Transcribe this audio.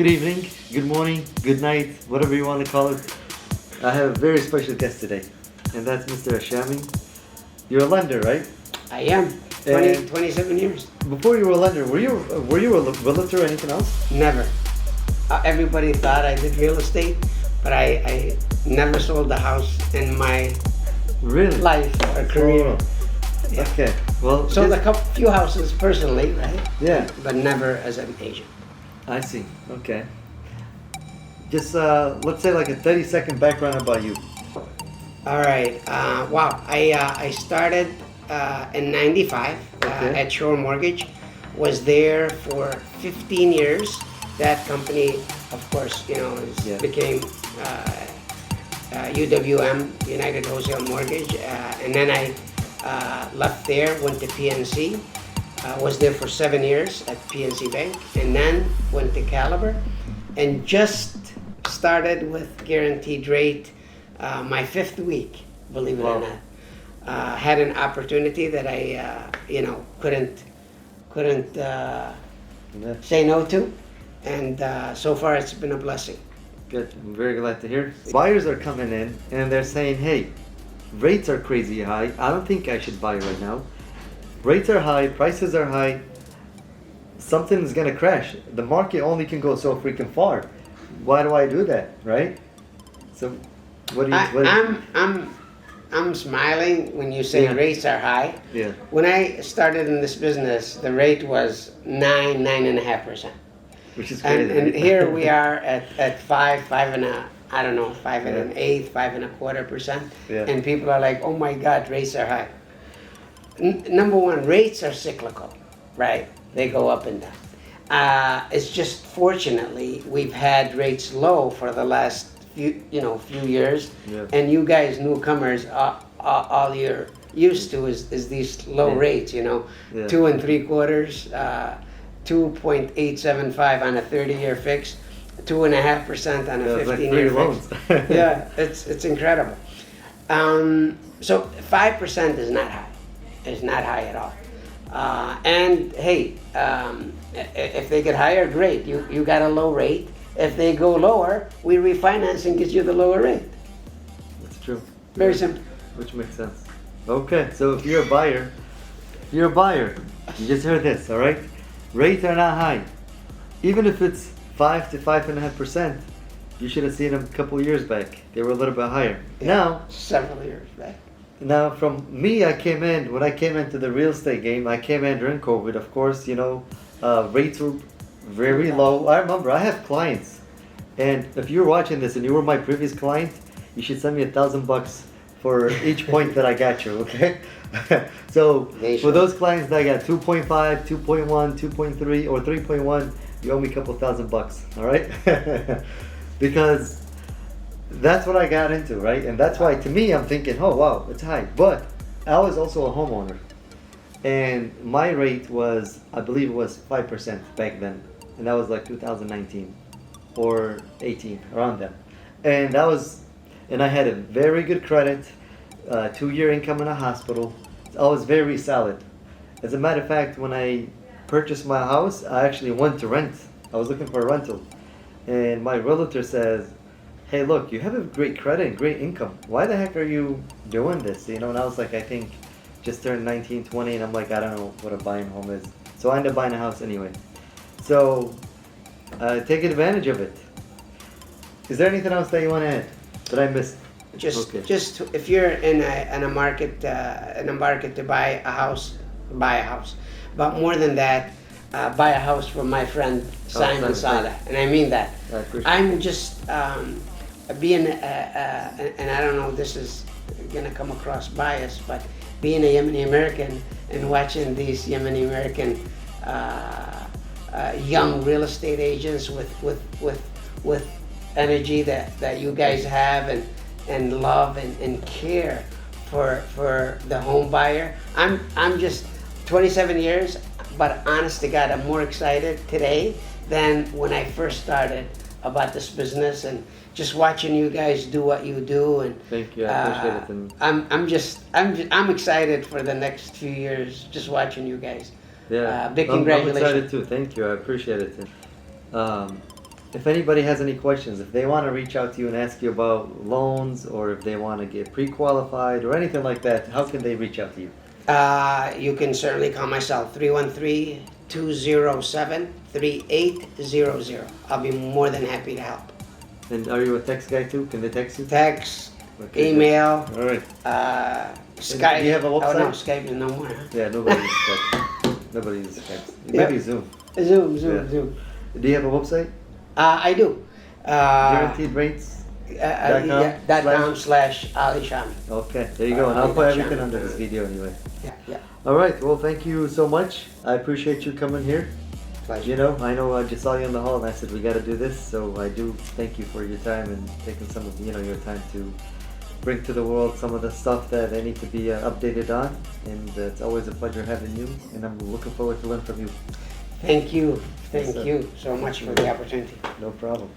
Good evening, good morning, good night, whatever you want to call it. I have a very special guest today, and that's Mr. Shami. You're a lender, right? I am. 27 years. Before you were a lender, were you a realtor or anything else? Never. Everybody thought I did real estate, but I never sold a house in my Really? life or career. Yeah. Okay. Well, Sold a few houses personally, right? Yeah. But never as an agent. I see. Okay. Just let's say like a 30-second background about you. All right. Wow. I started in '95 Okay. at Shore Mortgage. Was there for 15 years. That company, of course, Yeah. became UWM, United Wholesale Mortgage, and then I left there, went to PNC. Was there for 7 years at PNC Bank, and then went to Caliber, and just started with Guaranteed Rate my 5th week, believe it or Wow. not. Had an opportunity that I, couldn't Yeah. say no to, and so far it's been a blessing. Good. I'm very glad to hear. Buyers are coming in and they're saying, "Hey, rates are crazy high. I don't think I should buy right now. Rates are high, prices are high. Something's gonna crash. The market only can go so freaking far. Why do I do that, right?" So, what do you? I'm smiling when you say Yeah. rates are high. Yeah. When I started in this business, the rate was 9.5%. Which is crazy. And here we are at five and a, I don't know, 5.125%, 5.25%. Yeah. And people are like, oh my God, rates are high. Number one, rates are cyclical, right? They go up and down. It's just fortunately, we've had rates low for the last few years. Yeah. And you guys newcomers, all you're used to is these low Yeah. rates, Yeah. 2 3/4, 2.875 on a 30-year fix, 2.5% on a Yeah, it's like 15-year free loans. fix. Yeah, it's incredible. So 5% is not high. It's not high at all. And hey, if they get higher, great. You got a low rate. If they go lower, we refinance and get you the lower rate. That's true. Very simple. Which makes sense. Okay, so if you're a buyer, you just heard this, all right? Rates are not high. Even if it's 5 to 5.5%, you should have seen them a couple years back. They were a little bit higher. Yeah, several years back. Now, from me, when I came into the real estate game, I came in during COVID, of course, rates were very low. I remember I have clients, and if you're watching this and you were my previous client, you should send me $1,000 for each point that I got you, okay? So, for those clients that got 2.5, 2.1, 2.3, or 3.1, you owe me a couple $1,000, all right? Because that's what I got into, right? And that's why, to me, I'm thinking, oh wow, it's high. But I was also a homeowner, and my rate was, I believe it was 5% back then, and that was like 2019 or 18, around then. And I had a very good credit, 2-year income in a hospital. I was very solid. As a matter of fact, when I purchased my house, I actually went to rent. I was looking for a rental, and my realtor says, "Hey, look, you have a great credit and great income. Why the heck are you doing this?" And I was like, I think just turned 19, 20, and I'm like, I don't know what a buying home is. So I ended up buying a house anyway. So take advantage of it. Is there anything else that you want to add that I missed? Just if you're in a market to buy a house, buy a house. But more than that, buy a house for my friend Simon Saleh, and I mean that. I'm just being, and I don't know, this is gonna come across biased, but being a Yemeni American and watching these Yemeni American young real estate agents with energy that you guys have and love and care for the home buyer. I'm just 27 years, but honest to God, I'm more excited today than when I first started about this business, and just watching you guys do what you do. And thank you, I appreciate it. And I'm excited for the next few years, just watching you guys. Yeah, Big congratulations. I'm excited too. Thank you, I appreciate it. if anybody has any questions, if they want to reach out to you and ask you about loans, or if they want to get pre-qualified or anything like that, how can they reach out to you? You can certainly call myself 313-207-3800. I'll be more than happy to help. And are you a text guy too? Can they text you? Text, Okay, email, All right. Skype. Do you have a Oh no, website? Skype is no more. Huh? Yeah, nobody uses Skype. Nobody uses Skype. Maybe Zoom. Zoom, Yeah. Zoom. Do you have a website? I do. Guaranteed rates. .com/Ali Shami. Okay, there you go. And I'll put everything under this video anyway. Yeah. All right. Well, thank you so much. I appreciate you coming here. Pleasure. You know, I just saw you in the hall and I said we got to do this. So I do thank you for your time and taking some of your time to bring to the world some of the stuff that they need to be updated on. And it's always a pleasure having you. And I'm looking forward to learn from you. Thank you. Yes, Thank sir. you so much for the opportunity. No problem.